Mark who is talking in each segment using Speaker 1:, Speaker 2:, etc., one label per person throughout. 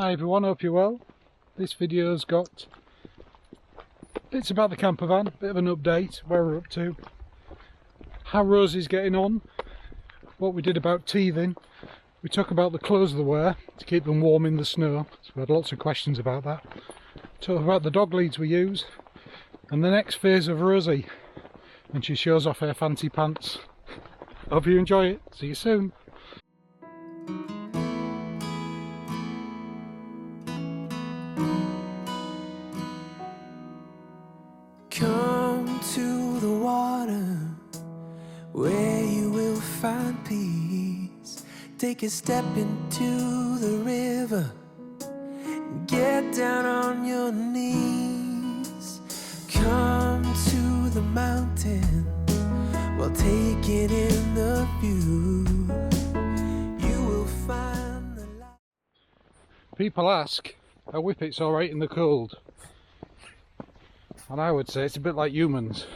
Speaker 1: Hi everyone, hope you're well. This video's got bits about the campervan, bit of an update, where we're up to, how Rosie's getting on, what we did about teething. We talk about the clothes they wear to keep them warm in the snow, so we had lots of questions about that. Talk about the dog leads we use, and the next phase of Rosie, when she shows off her fancy pants. Hope you enjoy it. See you soon.
Speaker 2: Come to the water where you will find peace. Take a step into the river, get down on your knees. Come to the mountain while taking in the view. You will find the light.
Speaker 1: People ask, are Whippets alright in the cold? And I would say it's a bit like humans,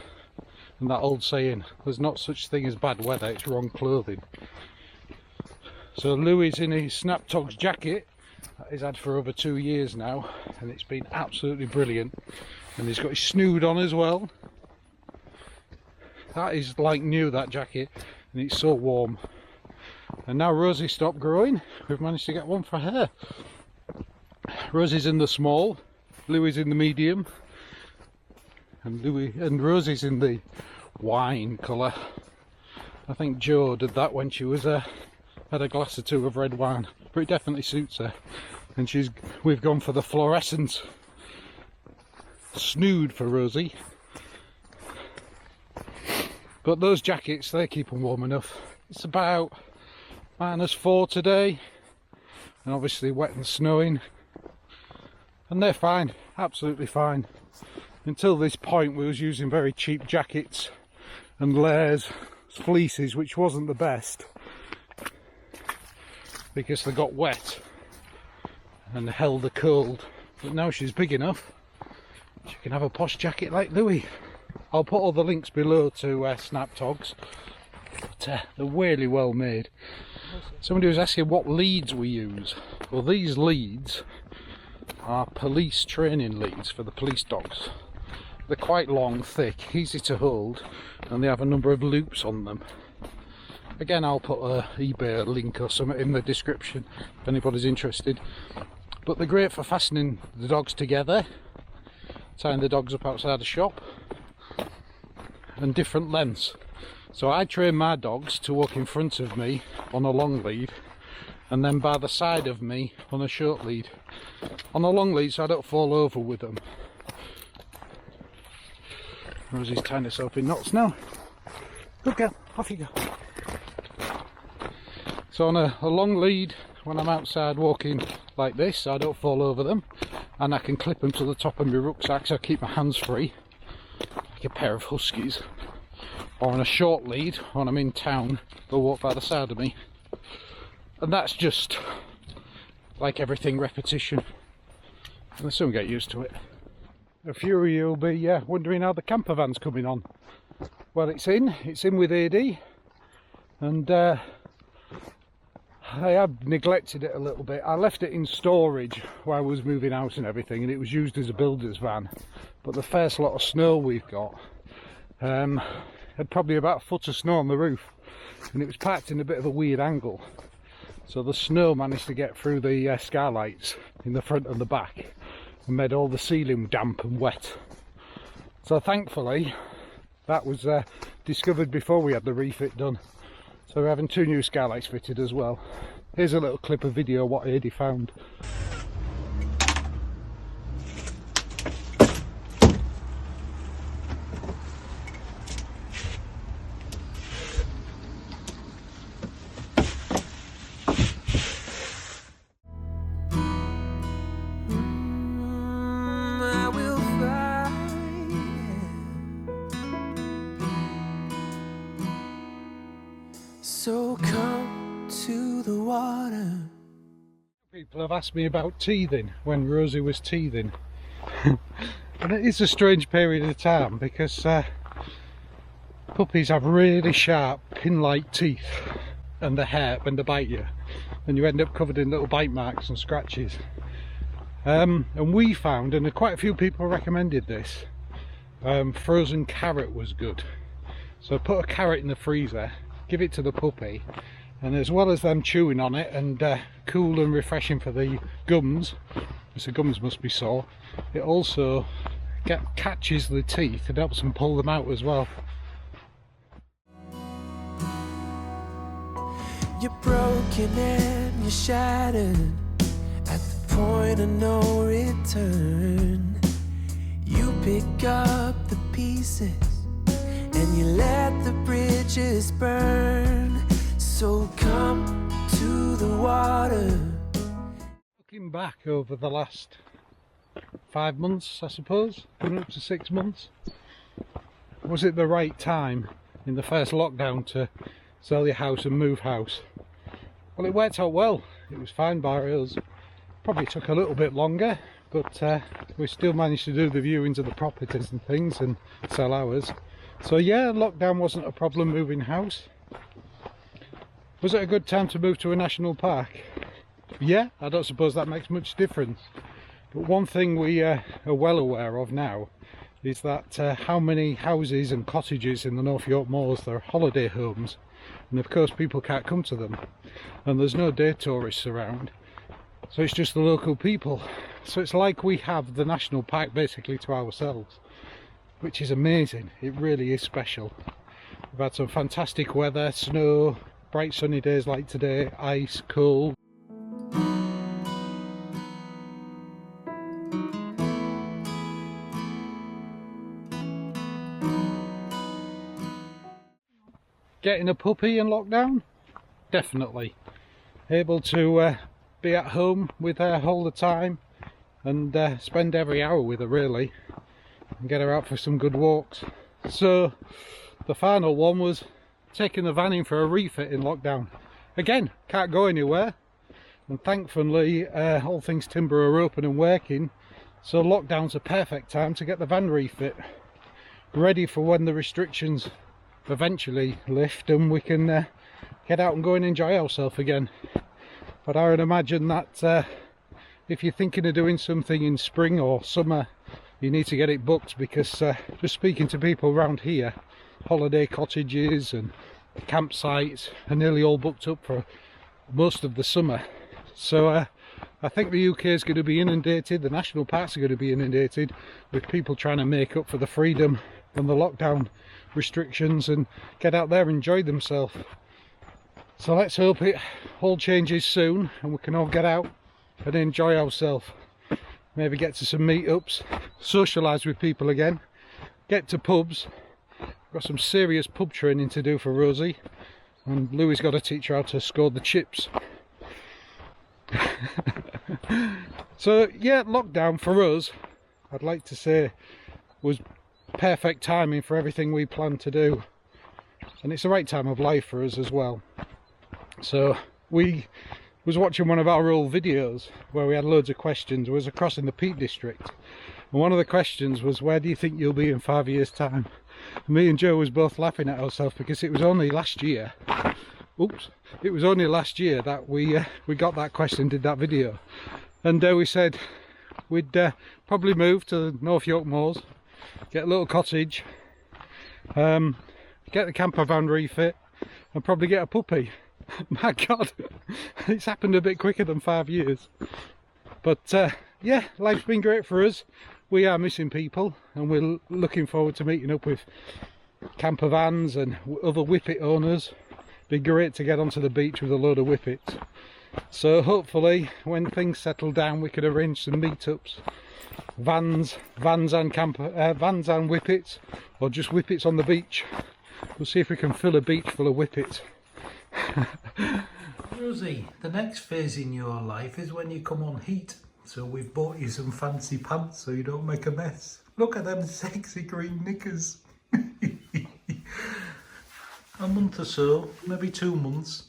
Speaker 1: and that old saying, there's not such thing as bad weather, it's wrong clothing. So Louie's in his Snaptogs jacket that he's had for over 2 years now, and it's been absolutely brilliant. And he's got his snood on as well. That is like new, that jacket, and it's so warm. And now Rosie stopped growing, we've managed to get one for her. Rosie's in the small, Louie's in the medium, and Rosie's in the wine colour. I think Jo did that when she was had a glass or two of red wine, but it definitely suits her. And we've gone for the fluorescent snood for Rosie. But those jackets, they keep them warm enough. It's about -4 today, and obviously wet and snowing, and they're fine, absolutely fine. Until this point we was using very cheap jackets and layers, fleeces, which wasn't the best because they got wet and held the cold. But now she's big enough, she can have a posh jacket like Louie. I'll put all the links below to Snaptogs, but they're really well made. Somebody was asking what leads we use. Well, these leads are police training leads for the police dogs. They're quite long, thick, easy to hold, and they have a number of loops on them. Again, I'll put a eBay link or something in the description if anybody's interested. But they're great for fastening the dogs together, tying the dogs up outside the shop, and different lengths. So I train my dogs to walk in front of me on a long lead, and then by the side of me on a short lead. On a long lead so I don't fall over with them. Rosie's tying herself in knots now. Good girl, off you go. So on a long lead, when I'm outside walking like this, so I don't fall over them, and I can clip them to the top of my rucksack so I keep my hands free, like a pair of huskies. Or on a short lead, when I'm in town, they'll walk by the side of me. And that's just, like everything, repetition. And they'll soon get used to it. A few of you will be wondering how the campervan's coming on. Well, it's in with AD, and I have neglected it a little bit. I left it in storage while I was moving out and everything, and it was used as a builder's van. But the first lot of snow we've got had probably about a foot of snow on the roof, and it was packed in a bit of a weird angle. So the snow managed to get through the skylights in the front and the back, and made all the ceiling damp and wet. So thankfully that was discovered before we had the refit done. So we're having 2 new skylights fitted as well. Here's a little clip of video what Adi found.
Speaker 2: So come to the water.
Speaker 1: People have asked me about teething, when Rosie was teething. And it is a strange period of time because puppies have really sharp pin-like teeth, and the hair when they bite you, and you end up covered in little bite marks and scratches. And we found, and quite a few people recommended this, frozen carrot was good. So put a carrot in the freezer, give it to the puppy, and as well as them chewing on it and cool and refreshing for the gums, because the gums must be sore, it also catches the teeth and helps them pull them out as well.
Speaker 2: You're broken and you're shattered at the point of no return. You pick up the pieces and you let the bridges burn. So come to the water.
Speaker 1: Looking back over the last 5 months, I suppose, coming up to 6 months, was it the right time in the first lockdown to sell your house and move house? Well, it worked out well. It was fine by us. Probably took a little bit longer, but we still managed to do the viewings of the properties and things and sell ours. So yeah, lockdown wasn't a problem moving house. Was it a good time to move to a national park? Yeah, I don't suppose that makes much difference. But one thing we are well aware of now is that how many houses and cottages in the North York Moors, there are holiday homes, and of course people can't come to them, and there's no day tourists around, so it's just the local people. So it's like we have the national park basically to ourselves, which is amazing. It really is special. We've had some fantastic weather, snow, bright sunny days like today, ice, cold. Getting a puppy in lockdown? Definitely. Able to be at home with her all the time and spend every hour with her really, and get her out for some good walks. So the final one was taking the van in for a refit in lockdown. Again, can't go anywhere, and thankfully all things timber are open and working, so lockdown's a perfect time to get the van refit ready for when the restrictions eventually lift and we can get out and go and enjoy ourselves again. But I would imagine that if you're thinking of doing something in spring or summer, you need to get it booked, because just speaking to people around here, holiday cottages and campsites are nearly all booked up for most of the summer. So I think the UK is going to be inundated, the national parks are going to be inundated with people trying to make up for the freedom and the lockdown restrictions and get out there and enjoy themselves. So let's hope it all changes soon and we can all get out and enjoy ourselves. Maybe get to some meetups, socialise with people again, get to pubs. Got some serious pub training to do for Rosie, and Louie's got to teach her how to score the chips. So yeah, lockdown for us, I'd like to say, was perfect timing for everything we planned to do, and it's the right time of life for us as well. So we was watching one of our old videos where we had loads of questions. It was across in the Peak District, and one of the questions was, where do you think you'll be in 5 years time? And me and Joe was both laughing at ourselves, because it was only last year, it was only last year that we got that question, did that video, and we said we'd probably move to the North York Moors, get a little cottage, get the campervan refit, and probably get a puppy. My God, it's happened a bit quicker than 5 years. But yeah, life's been great for us. We are missing people, and we're looking forward to meeting up with campervans and other Whippet owners. Be great to get onto the beach with a load of Whippets. So hopefully when things settle down we could arrange some meetups. Vans and Whippets, or just Whippets on the beach. We'll see if we can fill a beach full of Whippets. Rosie, the next phase in your life is when you come on heat. So we've bought you some fancy pants so you don't make a mess. Look at them sexy green knickers. A month or so, maybe 2 months.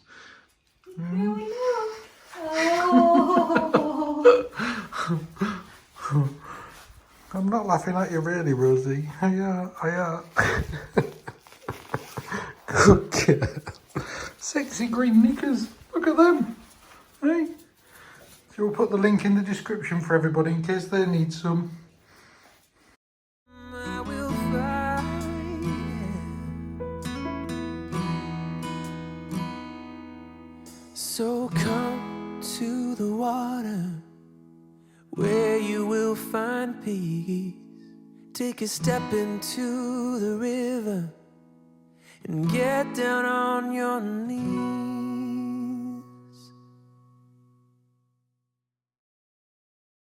Speaker 1: I'm not laughing at you really, Rosie. I Good girl. Sexy green knickers. Look at them. Hey? So we'll put the link in the description for everybody in case they need some.
Speaker 2: I will find. So come to the water where you will find peace. Take a step into the river and get down on your knees.